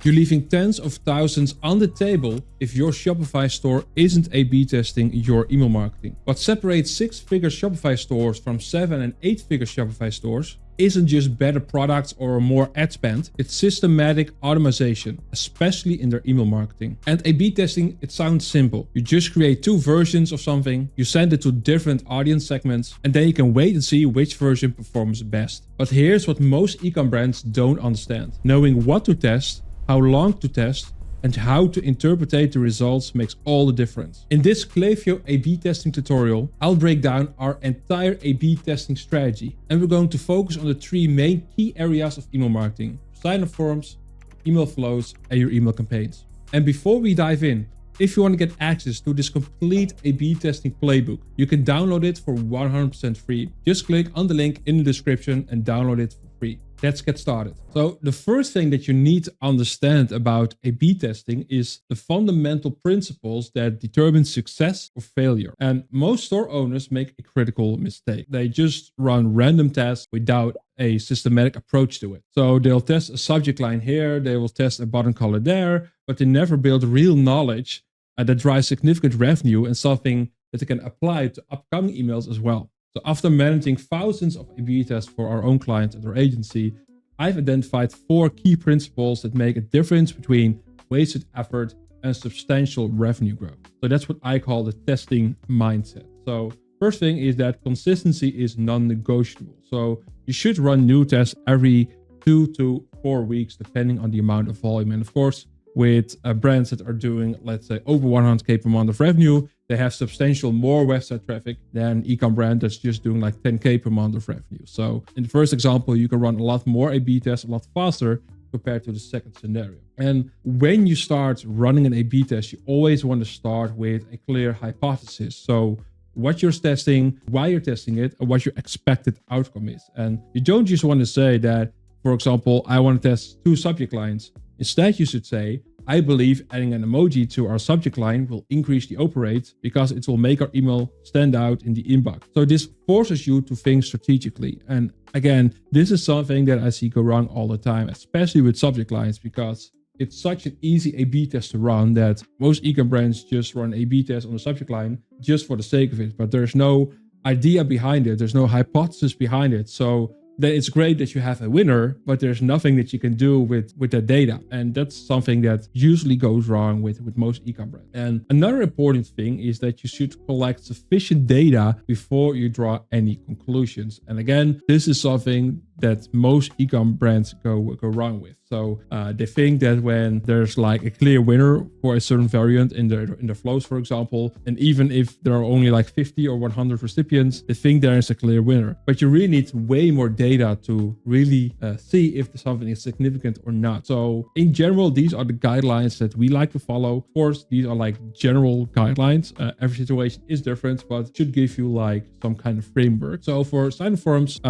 You're leaving tens of thousands on the table if your Shopify store isn't A/B testing your email marketing. What separates 6-figure Shopify stores from 7- and 8-figure Shopify stores isn't just better products or more ad spend, it's systematic automation, especially in their email marketing. And A/B testing, it sounds simple. You just create 2 versions of something, you send it to different audience segments, and then you can wait and see which version performs best. But here's what most e-com brands don't understand. Knowing what to test, how long to test, and how to interpret the results makes all the difference. In this Klaviyo A/B testing tutorial, I'll break down our entire A/B testing strategy, and we're going to focus on the 3 main key areas of email marketing: sign-up forms, email flows, and your email campaigns. And before we dive in, if you want to get access to this complete A/B testing playbook, you can download it for 100% free. Just click on the link in the description and download it for free. Let's get started. So the first thing that you need to understand about A/B testing is the fundamental principles that determine success or failure. And most store owners make a critical mistake. They just run random tests without a systematic approach to it. So they'll test a subject line here, they will test a button color there, but they never build real knowledge that drives significant revenue and something that they can apply to upcoming emails as well. So after managing thousands of A/B tests for our own clients at our agency, I've identified 4 key principles that make a difference between wasted effort and substantial revenue growth. So that's what I call the testing mindset. So first thing is that consistency is non-negotiable. So you should run new tests every 2 to 4 weeks, depending on the amount of volume. And of course, with brands that are doing, let's say, over 100K per month of revenue, they have substantial more website traffic than an e-com brand that's just doing like 10K per month of revenue. So in the first example, you can run a lot more A/B tests a lot faster compared to the second scenario. And when you start running an A/B test, you always want to start with a clear hypothesis. So what you're testing, why you're testing it, and what your expected outcome is. And you don't just want to say that, for example, I want to test 2 subject lines. Instead, you should say, I believe adding an emoji to our subject line will increase the open rate because it will make our email stand out in the inbox. So this forces you to think strategically. And again, this is something that I see go wrong all the time, especially with subject lines, because it's such an easy A/B test to run that most e-com brands just run A/B tests on the subject line just for the sake of it. But there's no idea behind it. There's no hypothesis behind it. So then it's great that you have a winner, but there's nothing that you can do with that data. And that's something that usually goes wrong with most e-com brands. And another important thing is that you should collect sufficient data before you draw any conclusions. And again, this is something that most e-com brands go wrong with. So they think that when there's like a clear winner for a certain variant in their flows, for example, and even if there are only like 50 or 100 recipients, they think there is a clear winner. But you really need way more data to really see if something is significant or not. So in general, these are the guidelines that we like to follow. Of course, these are like general guidelines. Every situation is different, but should give you like some kind of framework. So for sign-up forms,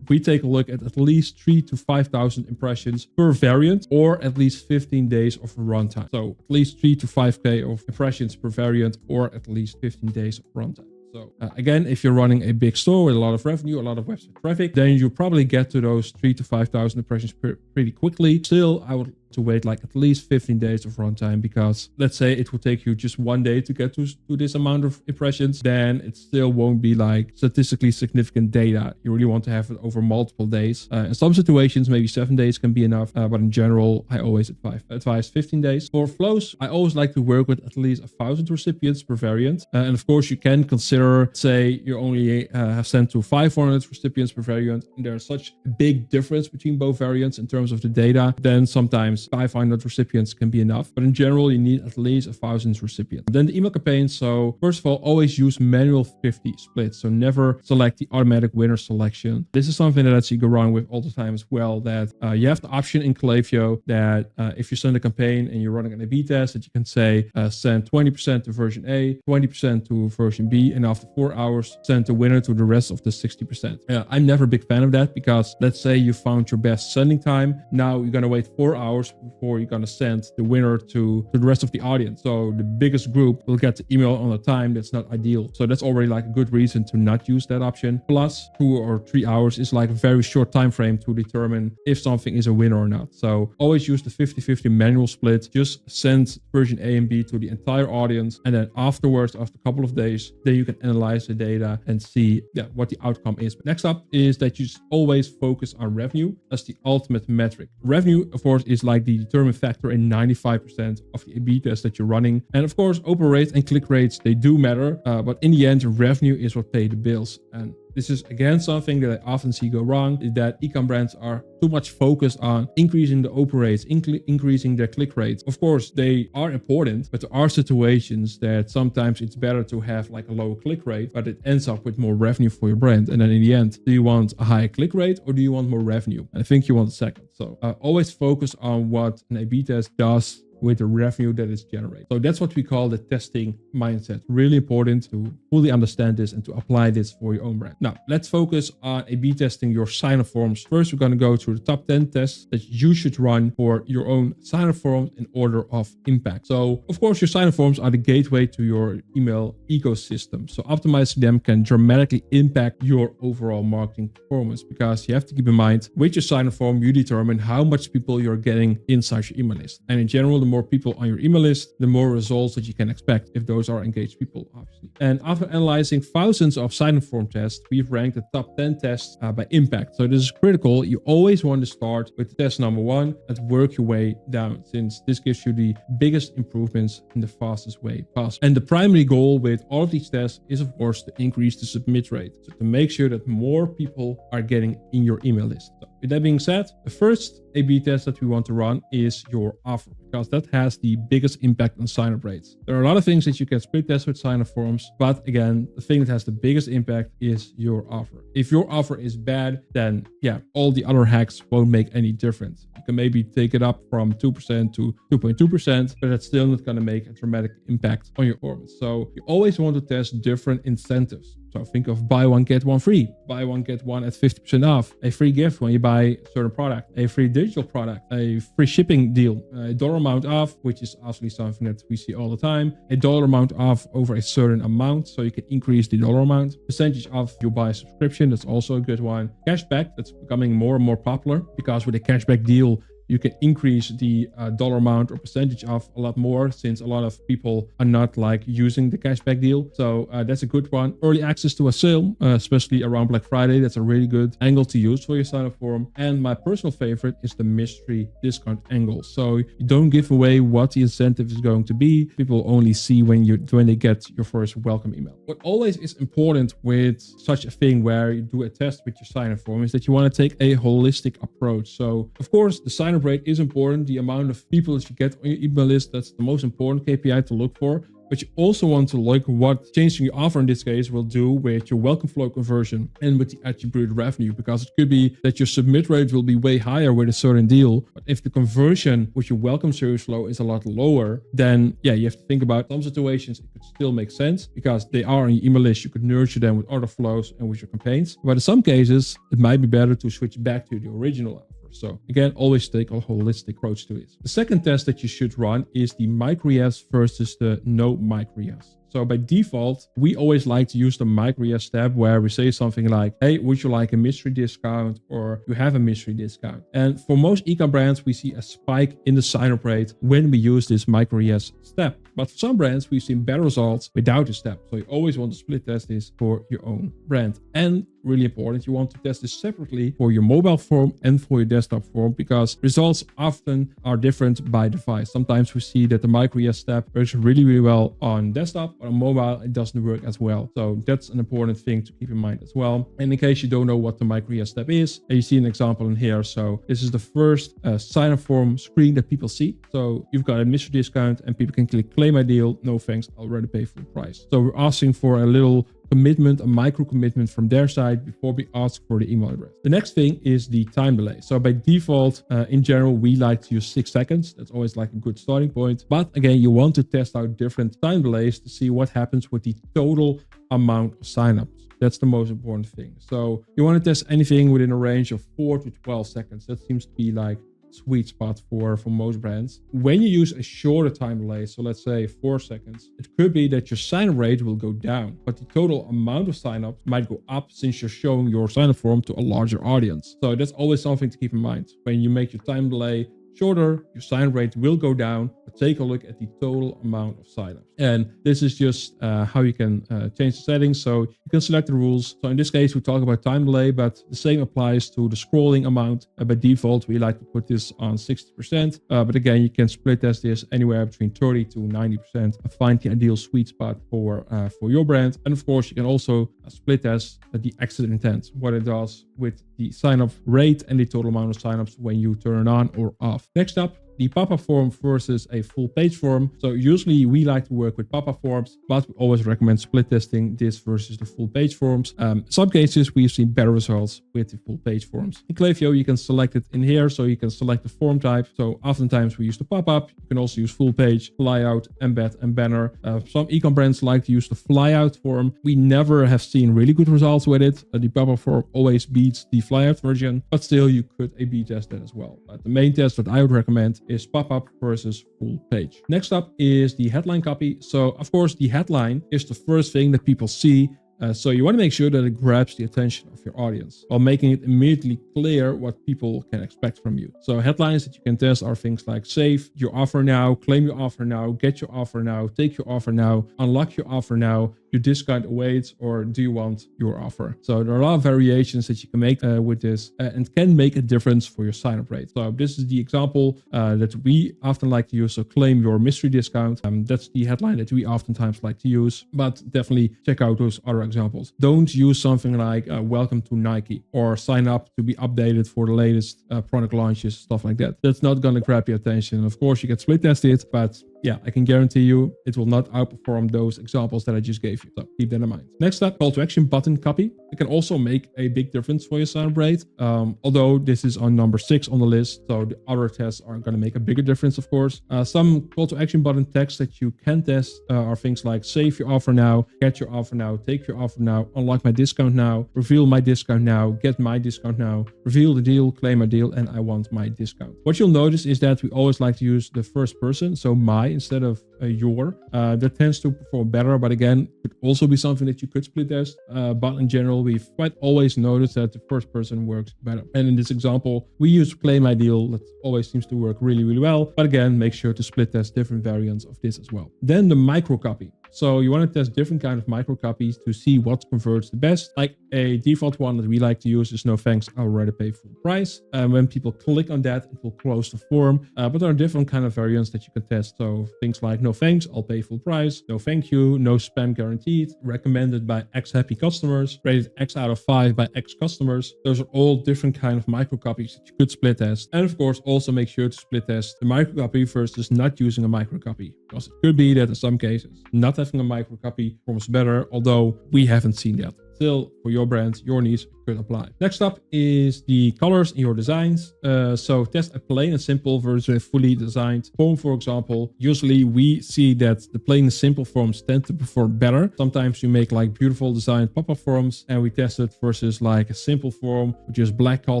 we take a look at least 3,000 to 5,000 impressions per variant, or at least 15 days of runtime. So at least 3 to 5K of impressions per variant, or at least 15 days of runtime. So again, if you're running a big store with a lot of revenue, a lot of website traffic, then you probably get to those 3,000 to 5,000 impressions pretty quickly. Still, I would to wait like at least 15 days of runtime, because let's say it will take you just 1 day to get to this amount of impressions, then it still won't be like statistically significant data. You really want to have it over multiple days. In some situations, maybe 7 days can be enough, but in general, I always advise 15 days. For flows, I always like to work with at least 1,000 recipients per variant. And of course, you can consider, say, you only have sent to 500 recipients per variant, and there's such a big difference between both variants in terms of the data, then sometimes 500 recipients can be enough. But in general, you need at least 1,000 recipients. Then the email campaign. So first of all, always use manual 50 splits. So never select the automatic winner selection. This is something that I see go wrong with all the time as well, that you have the option in Klaviyo that if you send a campaign and you're running an A/B test, that you can say send 20% to version A, 20% to version B, and after 4 hours, send the winner to the rest of the 60%. I'm never a big fan of that, because let's say you found your best sending time. Now you're going to wait 4 hours hours before you're going to send the winner to the rest of the audience. So the biggest group will get the email on a time that's not ideal. So that's already like a good reason to not use that option. Plus 2 or 3 hours is like a very short time frame to determine if something is a winner or not. So always use the 50-50 manual split. Just send version A and B to the entire audience. And then afterwards, after a couple of days, then you can analyze the data and see what the outcome is. But next up is that you always focus on revenue as the ultimate metric. Revenue, of course, is like the determining factor in 95% of the A/B tests that you're running. And of course, open rates and click rates, they do matter. But in the end, revenue is what pays the bills. And this is again something that I often see go wrong, is that e-com brands are too much focused on increasing the open rates, increasing their click rates. Of course, they are important, but there are situations that sometimes it's better to have like a lower click rate, but it ends up with more revenue for your brand. And then in the end, do you want a higher click rate or do you want more revenue? I think you want the second. So always focus on what an A/B test does with the revenue that is generated. So that's what we call the testing mindset. Really important to fully understand this and to apply this for your own brand. Now, let's focus on A/B testing your sign-up forms. First, we're going to go through the top 10 tests that you should run for your own sign-up forms in order of impact. So, of course, your sign-up forms are the gateway to your email ecosystem. So optimizing them can dramatically impact your overall marketing performance, because you have to keep in mind with your sign-up form, you determine how much people you're getting inside your email list. And in general, the more people on your email list, the more results that you can expect if those are engaged people, obviously. And after analyzing thousands of sign-up form tests, we've ranked the top 10 tests by impact. So this is critical. You always want to start with test number 1 and work your way down, since this gives you the biggest improvements in the fastest way possible. And the primary goal with all of these tests is, of course, to increase the submit rate. So to make sure that more people are getting in your email list. So with that being said, the first A/B test that we want to run is your offer, because that has the biggest impact on sign-up rates. There are a lot of things that you can split test with sign-up forms, but again, the thing that has the biggest impact is your offer. If your offer is bad, then all the other hacks won't make any difference. You can maybe take it up from 2% to 2.2%, but that's still not going to make a dramatic impact on your performance. So you always want to test different incentives. So think of buy one, get one free, buy one, get one at 50% off, a free gift when you buy a certain product, a free digital product, a free shipping deal, a dollar amount off, which is actually something that we see all the time, a dollar amount off over a certain amount, so you can increase the dollar amount, percentage off you buy a subscription, that's also a good one, cashback, that's becoming more and more popular, because with a cashback deal, you can increase the dollar amount or percentage off a lot more, since a lot of people are not like using the cashback deal. So that's a good one. Early access to a sale, especially around Black Friday. That's a really good angle to use for your sign-up form. And my personal favorite is the mystery discount angle. So you don't give away what the incentive is going to be. People only see when they get your first welcome email. What always is important with such a thing where you do a test with your sign-up form is that you want to take a holistic approach. So of course, the sign-up rate is important. The amount of people that you get on your email list, that's the most important KPI to look for. But you also want to look what changing your offer in this case will do with your welcome flow conversion and with the attributed revenue, because it could be that your submit rate will be way higher with a certain deal. But if the conversion with your welcome service flow is a lot lower, then you have to think about some situations. It could still make sense because they are on your email list. You could nurture them with other flows and with your campaigns. But in some cases, it might be better to switch back to the original offer. So again, always take a holistic approach to it. The second test that you should run is the micro yes versus the no micro yes. So by default, we always like to use the micro yes step where we say something like, hey, would you like a mystery discount, or you have a mystery discount? And for most e-com brands, we see a spike in the sign-up rate when we use this micro yes step. But for some brands, we've seen better results without this step. So you always want to split test this for your own brand. And really important, you want to test this separately for your mobile form and for your desktop form, because results often are different by device. Sometimes we see that the micro yes step works really, really well on desktop, but on mobile, it doesn't work as well. So that's an important thing to keep in mind as well. And in case you don't know what the micro yes step is, you see an example in here. So this is the first sign-up form screen that people see. So you've got a mystery discount and people can click claim my deal. No thanks, I'll already pay full price. So we're asking for a little commitment, a micro commitment from their side before we ask for the email address. The next thing is the time delay. So by default, in general, we like to use 6 seconds. That's always like a good starting point. But again, you want to test out different time delays to see what happens with the total amount of signups. That's the most important thing. So you want to test anything within a range of 4 to 12 seconds. That seems to be like sweet spot for most brands. When you use a shorter time delay, so let's say 4 seconds, it could be that your sign-up rate will go down, but the total amount of sign-ups might go up since you're showing your sign-up form to a larger audience. So that's always something to keep in mind. When you make your time delay shorter, your sign rate will go down, but take a look at the total amount of signups. And this is just how you can change the settings. So you can select the rules. So in this case, we talk about time delay, but the same applies to the scrolling amount. By default, we like to put this on 60%. But again, you can split test this anywhere between 30 to 90% and find the ideal sweet spot for your brand. And of course, you can also split test the exit intent, what it does with the sign-up rate and the total amount of signups when you turn it on or off. Next up, the pop-up form versus a full page form. So usually we like to work with pop-up forms, but we always recommend split testing this versus the full page forms. Some cases we've seen better results with the full page forms. In Klaviyo, you can select it in here, so you can select the form type. So oftentimes we use the pop-up. You can also use full page, flyout, embed, and banner. Some e-com brands like to use the flyout form. We never have seen really good results with it. The pop-up form always beats the flyout version, but still you could A/B test that as well. But the main test that I would recommend is pop-up versus full page. Next up is the headline copy. So of course the headline is the first thing that people see. So you want to make sure that it grabs the attention of your audience while making it immediately clear what people can expect from you. So headlines that you can test are things like save your offer now, claim your offer now, get your offer now, take your offer now, unlock your offer now, your discount awaits, or do you want your offer? So there are a lot of variations that you can make with this and can make a difference for your sign-up rate. So this is the example that we often like to use. So claim your mystery discount. That's the headline that we oftentimes like to use, but definitely check out those other examples. Don't use something like welcome to Nike or sign up to be updated for the latest product launches, stuff like that. That's not going to grab your attention. Of course, you can split test it, but yeah, I can guarantee you it will not outperform those examples that I just gave you. So keep that in mind. Next up, call to action button copy. It can also make a big difference for your sign-up rate. Although this is on number 6 on the list, so the other tests are going to make a bigger difference, of course. Some call to action button text that you can test are things like save your offer now, get your offer now, take your offer now, unlock my discount now, reveal my discount now, get my discount now, reveal the deal, claim a deal, and I want my discount. What you'll notice is that we always like to use the first person, so my instead of your. That tends to perform better, but again, could also be something that you could split test. But in general, we've quite always noticed that the first person works better. And in this example, we use claim my deal. That always seems to work really, really well. But again, make sure to split test different variants of this as well. Then the micro copy. So you want to test different kind of micro copies to see what converts the best. Like a default one that we like to use is no thanks, I'll already pay full price. And when people click on that, it will close the form. But there are different kind of variants that you can test. So things like no thanks, I'll pay full price, no thank you, no spam guaranteed, recommended by X happy customers, rated X out of 5 by X customers. Those are all different kind of micro copies that you could split test. And of course, also make sure to split test the micro copy versus not using a micro copy. Because it could be that in some cases, not having a micro copy performs better, although we haven't seen that. Still, for your brand, your needs could apply. Next up is the colors in your designs. So test a plain and simple versus a fully designed form, for example. Usually we see that the plain and simple forms tend to perform better. Sometimes you make like beautiful designed pop-up forms and we test it versus like a simple form with just black call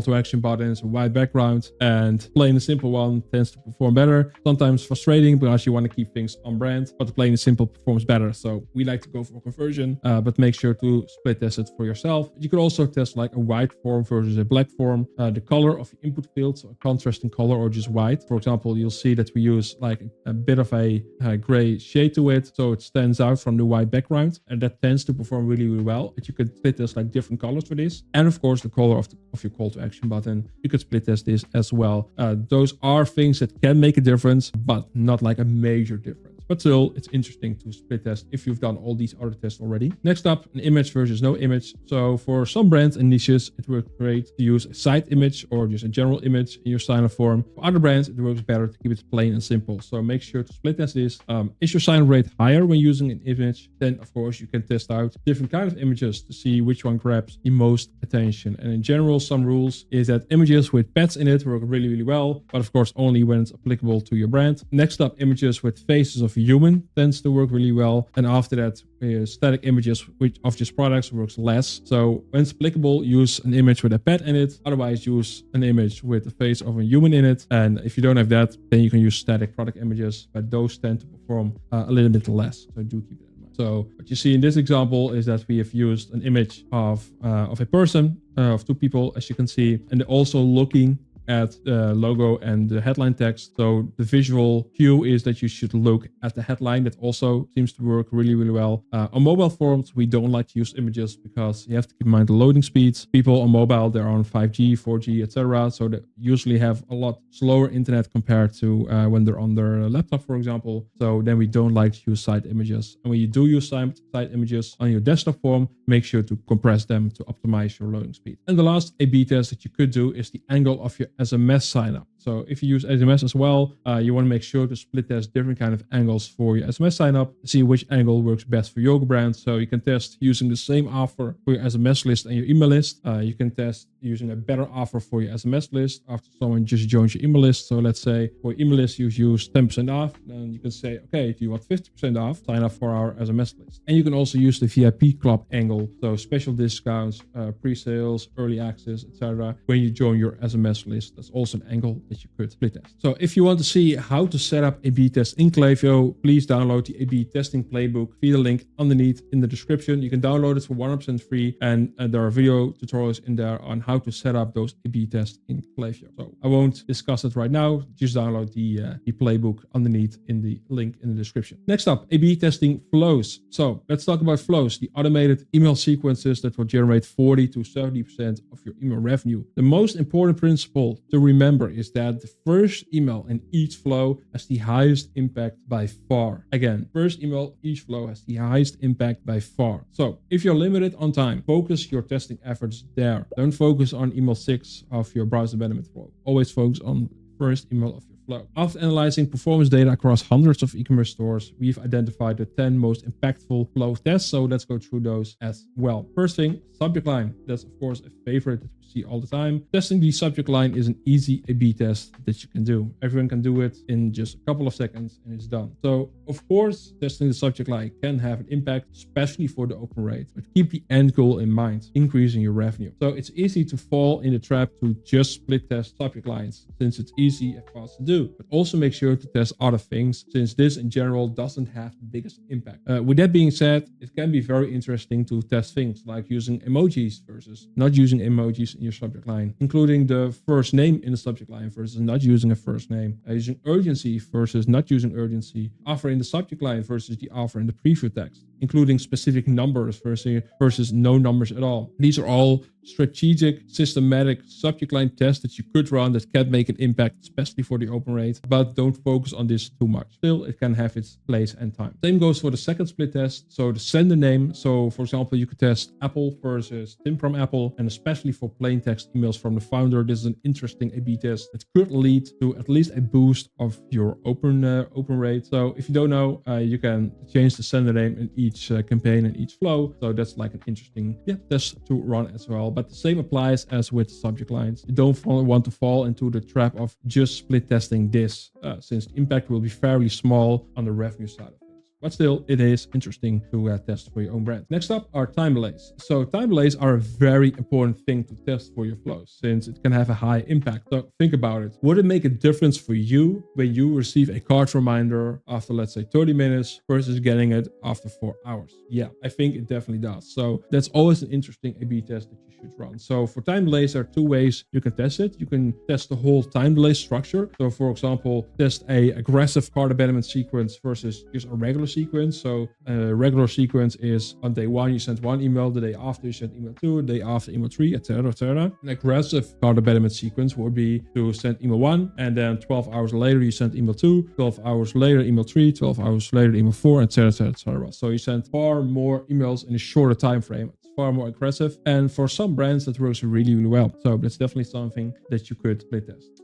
to action buttons, a white background, and plain and simple one tends to perform better. Sometimes frustrating because you want to keep things on brand, but the plain and simple performs better. So we like to go for conversion, but make sure to split test it for yourself. You could also test like a white form versus a black form, the color of the input fields, a contrasting color or just white. For example, you'll see that we use like a bit of a gray shade to it, so it stands out from the white background, and that tends to perform really, really well. But you could split test like different colors for this, and of course the color of your call to action button. You could split test this as well. Those are things that can make a difference, but not like a major difference. But still, it's interesting to split test if you've done all these other tests already. Next up, an image versus no image. So for some brands and niches, it works great to use a site image or just a general image in your sign-up form. For other brands, it works better to keep it plain and simple. So make sure to split test this. Is your sign-up rate higher when using an image? Then, of course, you can test out different kind of images to see which one grabs the most attention. And in general, some rules is that images with pets in it work really, really well. But of course, only when it's applicable to your brand. Next up, images with faces of human tends to work really well. And after that, static images of just products works less. So when it's applicable, use an image with a pet in it. Otherwise, use an image with the face of a human in it. And if you don't have that, then you can use static product images, but those tend to perform a little bit less. So do keep that in mind. So what you see in this example is that we have used an image of a person, of two people, as you can see, and also looking at the logo and the headline text. So the visual cue is that you should look at the headline. That also seems to work really, really well. On mobile forums, we don't like to use images because you have to keep in mind the loading speeds. People on mobile, they're on 5G, 4G, etc. So they usually have a lot slower internet compared to when they're on their laptop, for example. So then we don't like to use site images. And when you do use site images on your desktop form, make sure to compress them to optimize your loading speed. And the last A/B test that you could do is the angle of your SMS sign-up. So if you use SMS as well, you want to make sure to split test different kind of angles for your SMS sign-up, see which angle works best for your brand. So you can test using the same offer for your SMS list and your email list. You can test using a better offer for your SMS list after someone just joins your email list. So let's say for your email list, you use 10% off. Then you can say, okay, do you want 50% off? Sign up for our SMS list. And you can also use the VIP club angle. So special discounts, pre-sales, early access, etc. When you join your SMS list, that's also an angle that you could split test. So if you want to see how to set up A/B test in Klaviyo, please download the A/B testing playbook via the link underneath in the description. You can download it for 100% free, and there are video tutorials in there on how to set up those A/B tests in Klaviyo. So I won't discuss it right now. Just download the playbook underneath in the link in the description. Next up, A/B testing flows. So let's talk about flows, the automated email sequences that will generate 40 to 70% of your email revenue. The most important principle to remember is that the first email in each flow has the highest impact by far. Again, first email each flow has the highest impact by far. So if you're limited on time, focus your testing efforts there. Don't focus on email 6 of your browser abandonment flow. Always focus on first email of your flow. After analyzing performance data across hundreds of e-commerce stores, we've identified the 10 most impactful flow tests. So let's go through those as well. First thing, subject line. That's of course a favorite that we see all the time. Testing the subject line is an easy A/B test that you can do. Everyone can do it in just a couple of seconds and it's done. So of course, testing the subject line can have an impact, especially for the open rate, but keep the end goal in mind, increasing your revenue. So it's easy to fall in the trap to just split test subject lines since it's easy and fast to do, but also make sure to test other things since this in general doesn't have the biggest impact. With that being said, it can be very interesting to test things like using emojis versus not using emojis in your subject line, including the first name in the subject line versus not using a first name, using urgency versus not using urgency, offer in the subject line versus the offer in the preview text, including specific numbers versus no numbers at all. These are all strategic, systematic subject line tests that you could run that can make an impact, especially for the open rate, but don't focus on this too much. Still, it can have its place and time. Same goes for the second split test. So the sender name. So for example, you could test Apple versus Tim from Apple, and especially for plain text emails from the founder, this is an interesting A/B test that could lead to at least a boost of your open rate. So if you don't know, you can change the sender name in each campaign and each flow. So that's like an interesting test to run as well. But the same applies as with subject lines. You don't want to fall into the trap of just split testing this, since the impact will be fairly small on the revenue side of things. But still, it is interesting to test for your own brand. Next up are time delays. So time delays are a very important thing to test for your flows since it can have a high impact. So think about it. Would it make a difference for you when you receive a cart reminder after, let's say, 30 minutes versus getting it after 4 hours? Yeah, I think it definitely does. So that's always an interesting A/B test that you should run. So for time delays, there are two ways you can test it. You can test the whole time delay structure. So for example, test a aggressive cart abandonment sequence versus just a regular sequence. So a regular sequence is on day 1, you send 1 email, the day after you send email 2, the day after email 3, etc., etc. An aggressive cart abandonment sequence would be to send email 1, and then 12 hours later you send email 2, 12 hours later email 3, 12 hours later email 4, etc., etc., etc. So you send far more emails in a shorter time frame. It's far more aggressive, and for some brands that works really, really well. So that's definitely something that you could split test.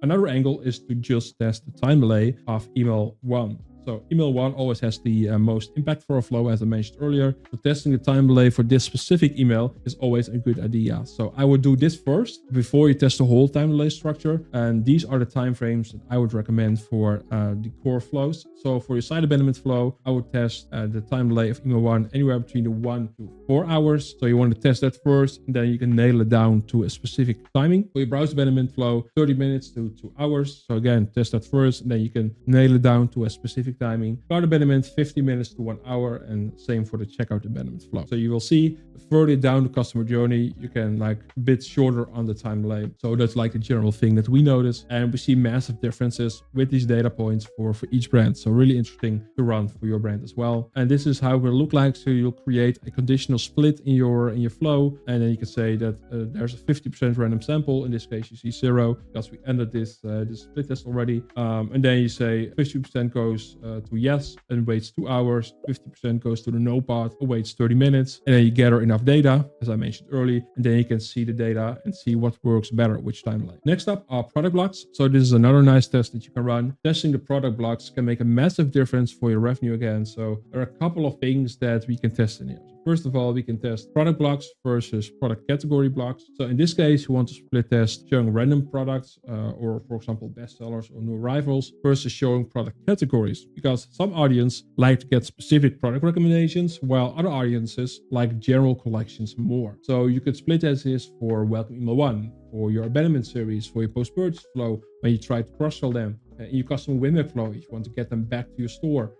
Another angle is to just test the time delay of email 1. So email 1 always has the most impact for a flow, as I mentioned earlier. So testing the time delay for this specific email is always a good idea. So I would do this first before you test the whole time delay structure. And these are the time frames that I would recommend for the core flows. So for your site abandonment flow, I would test the time delay of email 1 anywhere between the 1 to 4 hours. So you want to test that first, and then you can nail it down to a specific timing. For your browser abandonment flow, 30 minutes to 2 hours. So again, test that first, and then you can nail it down to a specific timing. Cart abandonment, 50 minutes to 1 hour, and same for the checkout abandonment flow. So you will see further down the customer journey, you can like a bit shorter on the time delay. So that's like the general thing that we notice, and we see massive differences with these data points for each brand. So really interesting to run for your brand as well. And this is how it will look like. So you'll create a conditional split in your flow, and then you can say that there's a 50% random sample. In this case, you see 0 because we ended this split test already. And then you say 50% goes to yes and waits 2 hours, 50% goes to the no part, waits 30 minutes, and then you gather enough data, as I mentioned earlier, and then you can see the data and see what works better, which timeline. Next up are product blocks. So this is another nice test that you can run. Testing the product blocks can make a massive difference for your revenue again. So there are a couple of things that we can test in here. First of all, we can test product blocks versus product category blocks. So in this case, you want to split test showing random products or, for example, bestsellers or new arrivals versus showing product categories, because some audience like to get specific product recommendations while other audiences like general collections more. So you could split test this for welcome email 1, for your abandonment series, for your post-purchase flow when you try to cross-sell them, in your customer win-back flow if you want to get them back to your store.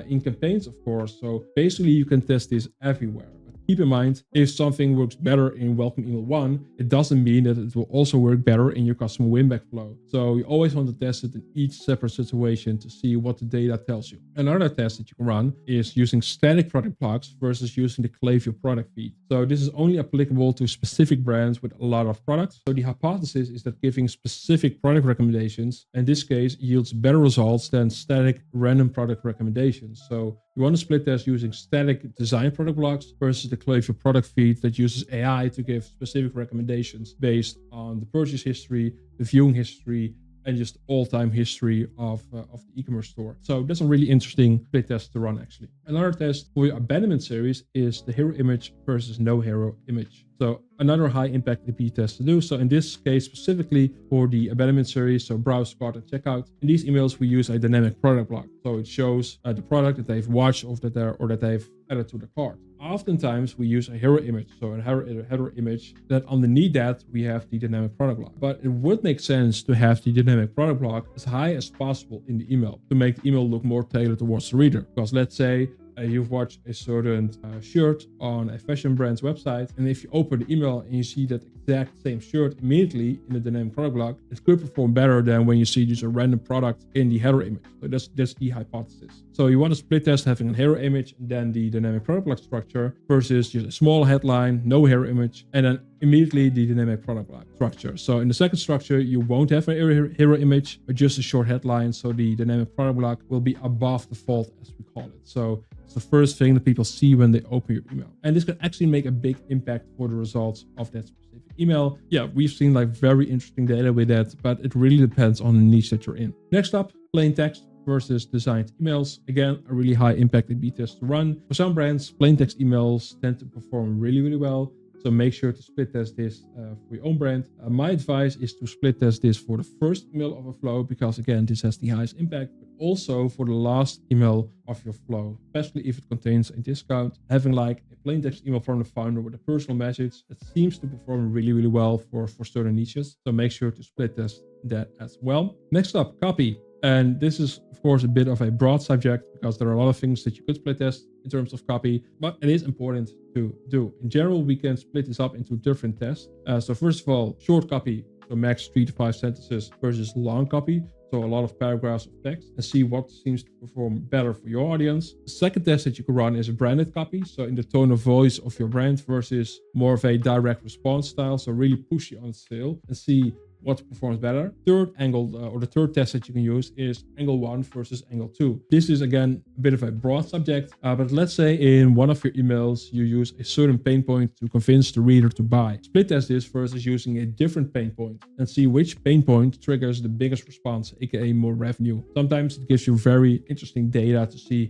In campaigns, of course. So basically you can test this everywhere. But keep in mind, if something works better in welcome email 1, it doesn't mean that it will also work better in your customer win-back flow. So you always want to test it in each separate situation to see what the data tells you. Another test that you can run is using static product blocks versus using the Klaviyo product feed. So this is only applicable to specific brands with a lot of products. So the hypothesis is that giving specific product recommendations, in this case, yields better results than static random product recommendations. So you want to split test using static design product blocks versus the Klaviyo product feed that uses AI to give specific recommendations based on the purchase history, the viewing history, and just all-time history of the e-commerce store. So that's a really interesting split test to run actually. Another test for your abandonment series is the hero image versus no hero image. So another high impact A/B test to do. So in this case, specifically for the abandonment series, so browse, cart, and checkout. In these emails, we use a dynamic product block. So it shows the product that they've watched or that they've added to the cart. Oftentimes we use a hero image, so a header image that underneath that we have the dynamic product block. But it would make sense to have the dynamic product block as high as possible in the email to make the email look more tailored towards the reader. Because let's say you've watched a certain shirt on a fashion brand's website, and if you open the email and you see that exact same shirt immediately in the dynamic product block, it could perform better than when you see just a random product in the header image. So that's the hypothesis. So you want to split test having a hero image and then the dynamic product block structure versus just a small headline, no hero image, and then immediately the dynamic product block structure. So in the second structure, you won't have a hero image, but just a short headline. So the dynamic product block will be above the fold, as we call it. So it's the first thing that people see when they open your email. And this can actually make a big impact for the results of that specific email. Yeah, we've seen like very interesting data with that, but it really depends on the niche that you're in. Next up, plain text versus designed emails. Again, a really high impact A/B test to run. For some brands, plain text emails tend to perform really, really well. So make sure to split test this for your own brand. My advice is to split test this for the first email of a flow, because again, this has the highest impact, but also for the last email of your flow, especially if it contains a discount. Having like a plain text email from the founder with a personal message, that seems to perform really, really well for certain niches. So make sure to split test that as well. Next up, copy. And this is, of course, a bit of a broad subject because there are a lot of things that you could split test in terms of copy, but it is important to do. In general, we can split this up into different tests. So first of all, short copy, so max 3 to 5 sentences versus long copy, so a lot of paragraphs of text, and see what seems to perform better for your audience. The second test that you can run is a branded copy, so in the tone of voice of your brand versus more of a direct response style, so really pushy on sale, and see what performs better. Third angle, or the third test that you can use is angle 1 versus angle 2. This is again a bit of a broad subject, but let's say in one of your emails you use a certain pain point to convince the reader to buy. Split test this versus using a different pain point and see which pain point triggers the biggest response, aka more revenue. Sometimes it gives you very interesting data to see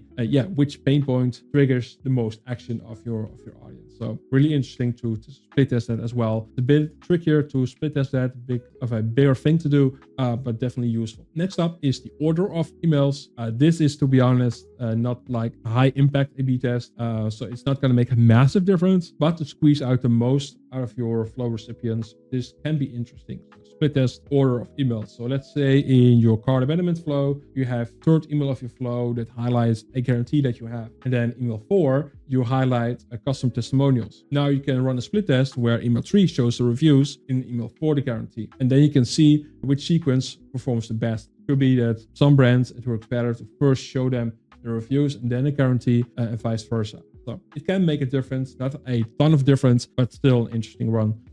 which pain point triggers the most action of your audience. So really interesting to split test that as well. It's a bit trickier to split test that, a bigger thing to do, but definitely useful. Next up is the order of emails. This is, to be honest, not like a high impact A/B test. So it's not going to make a massive difference, but to squeeze out the most out of your flow recipients, this can be interesting. Split test order of emails. So let's say in your cart abandonment flow, you have third email of your flow that highlights a guarantee that you have. And then email 4, you highlight a custom testimonials. Now you can run a split test where email 3 shows the reviews, in email 4 the guarantee. And then you can see which sequence performs the best. It could be that some brands, it works better to first show them the reviews and then a guarantee, and vice versa. So it can make a difference, not a ton of difference, but still an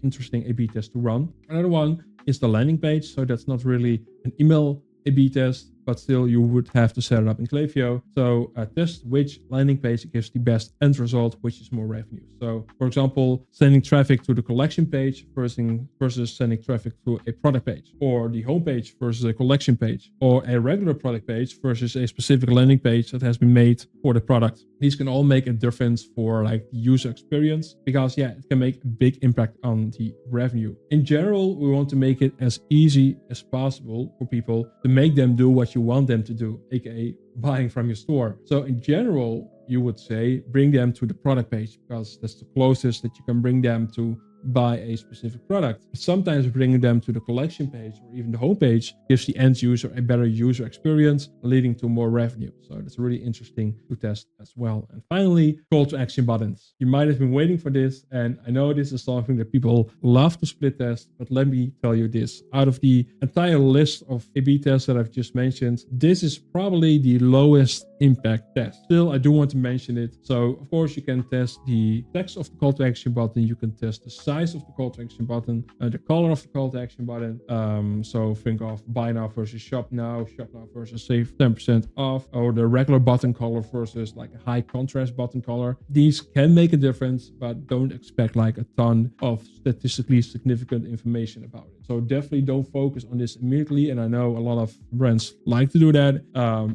interesting A/B test to run. Another one is the landing page. So that's not really an email A/B test, but still you would have to set it up in Klaviyo. So test which landing page gives the best end result, which is more revenue. So for example, sending traffic to the collection page versus sending traffic to a product page, or the homepage versus a collection page, or a regular product page versus a specific landing page that has been made for the product. These can all make a difference for like the user experience, because it can make a big impact on the revenue. In general, we want to make it as easy as possible for people to make them do what you want them to do, aka buying from your store. So in general, you would say bring them to the product page, because that's the closest that you can bring them to buy a specific product. Sometimes bringing them to the collection page or even the homepage gives the end user a better user experience, leading to more revenue. So that's really interesting to test as well. And finally, call to action buttons. You might have been waiting for this, and I know this is something that people love to split test, but let me tell you this. Out of the entire list of A/B tests that I've just mentioned, this is probably the lowest impact test. Still, I do want to mention it. So of course you can test the text of the call to action button. You can test the size of the call to action button, the color of the call to action button. So think of buy now versus shop now versus save 10% off, or the regular button color versus like a high contrast button color. These can make a difference, but don't expect like a ton of statistically significant information about it. So definitely don't focus on this immediately. And I know a lot of brands like to do that.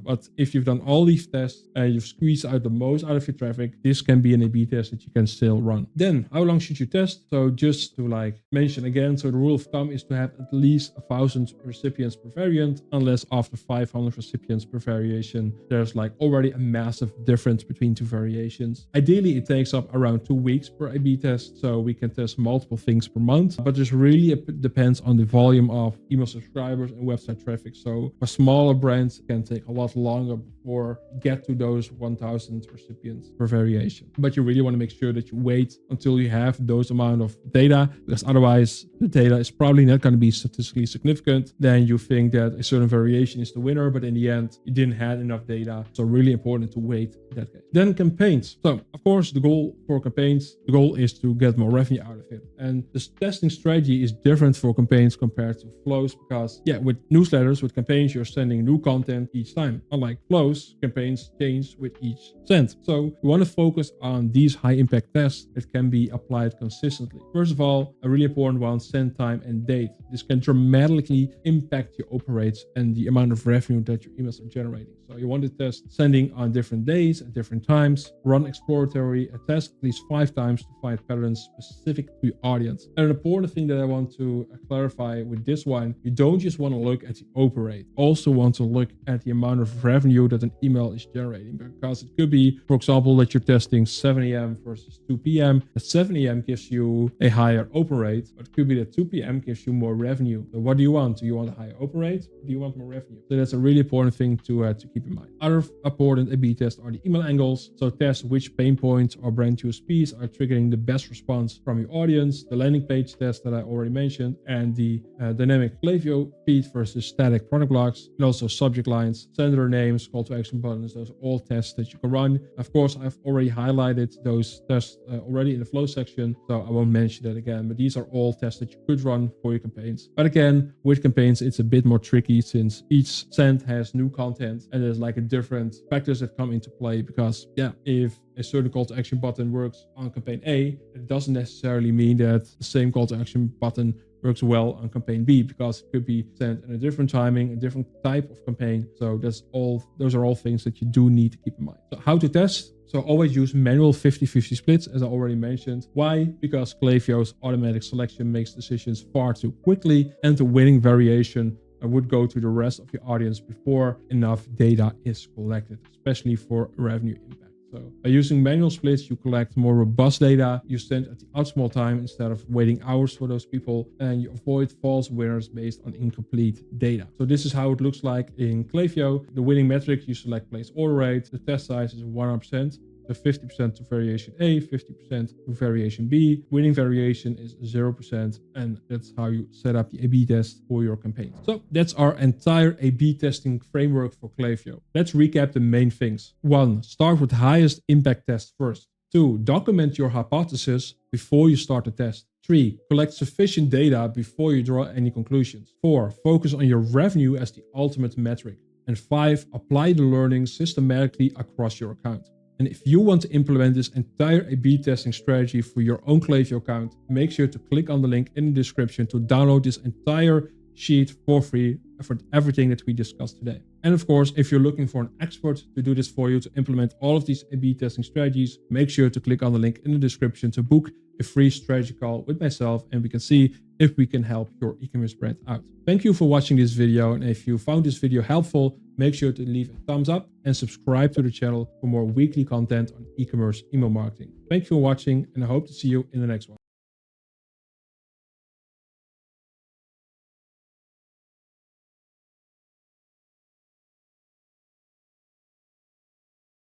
But if you've done all these tests and you've squeezed out the most out of your traffic, this can be an A/B test that you can still run. Then how long should you test? So just to like mention again, so the rule of thumb is to have at least 1,000 recipients per variant, unless after 500 recipients per variation, there's like already a massive difference between two variations. Ideally, it takes up around 2 weeks per A/B test. So we can test multiple things per month, but this really depends on the volume of email subscribers and website traffic. So for smaller brands, it can take a lot longer before get to those 1,000 recipients per variation. But you really want to make sure that you wait until you have those amount of data, because otherwise the data is probably not going to be statistically significant. Then you think that a certain variation is the winner, but in the end, you didn't have enough data. So really important to wait in that case. Then campaigns. So of course, the goal for campaigns, the goal is to get more revenue out of it. And this testing strategy is different for campaigns compared to flows, because with newsletters, with campaigns, you're sending new content each time. Unlike flows, campaigns change with each send. So we want to focus on these high impact tests that can be applied consistently. First of all, a really important one, send time and date. This can dramatically impact your open rates and the amount of revenue that your emails are generating. So you want to test sending on different days at different times, run exploratory test at least 5 times to find patterns specific to your audience. And an important thing that I want to clarify with this one, you don't just want to look at the open rate, also want to look at the amount of revenue that an email is generating, because it could be, for example, that you're testing 7 a.m. versus 2 p.m. At 7 a.m. gives you a higher open rate, but it could be that 2 p.m. gives you more revenue. So what do you want? Do you want a higher open rate, or do you want more revenue? So that's a really important thing to keep in mind. Other important A/B tests are the email angles. So test which pain points or brand USPs are triggering the best response from your audience. The landing page test that I already mentioned, and the dynamic Klaviyo feed versus static product blocks, and also subject lines, sender names, call to action buttons. Those are all tests that you can run. Of course, I've already highlighted those tests already in the flow section, so I won't mention that again. But these are all tests that you could run for your campaigns. But again, with campaigns, it's a bit more tricky since each send has new content and there's like a different factors that come into play. Because yeah, if a certain call to action button works on campaign A, it doesn't necessarily mean that the same call to action button works well on campaign B, because it could be sent in a different timing, a different type of campaign. So those are all things that you do need to keep in mind. So how to test? So always use manual 50-50 splits, as I already mentioned. Why? Because Klaviyo's automatic selection makes decisions far too quickly, and the winning variation would go to the rest of your audience before enough data is collected, especially for revenue impact. So by using manual splits, you collect more robust data, you send at the optimal time instead of waiting hours for those people, and you avoid false winners based on incomplete data. So this is how it looks like in Klaviyo. The winning metric, you select place order rate. The test size is 100%. So 50% to variation A, 50% to variation B. Winning variation is 0%. And that's how you set up the A/B test for your campaign. So that's our entire A/B testing framework for Klaviyo. Let's recap the main things. 1. Start with highest impact tests first. 2. Document your hypothesis before you start the test. 3. Collect sufficient data before you draw any conclusions. 4. Focus on your revenue as the ultimate metric. And 5. Apply the learnings systematically across your account. And if you want to implement this entire A/B testing strategy for your own Klaviyo account, make sure to click on the link in the description to download this entire sheet for free for everything that we discussed today. And of course, if you're looking for an expert to do this for you, to implement all of these A/B testing strategies, make sure to click on the link in the description to book a free strategy call with myself, and we can see if we can help your e-commerce brand out. Thank you for watching this video, and if you found this video helpful, make sure to leave a thumbs up and subscribe to the channel for more weekly content on e-commerce email marketing. Thank you for watching, and I hope to see you in the next one.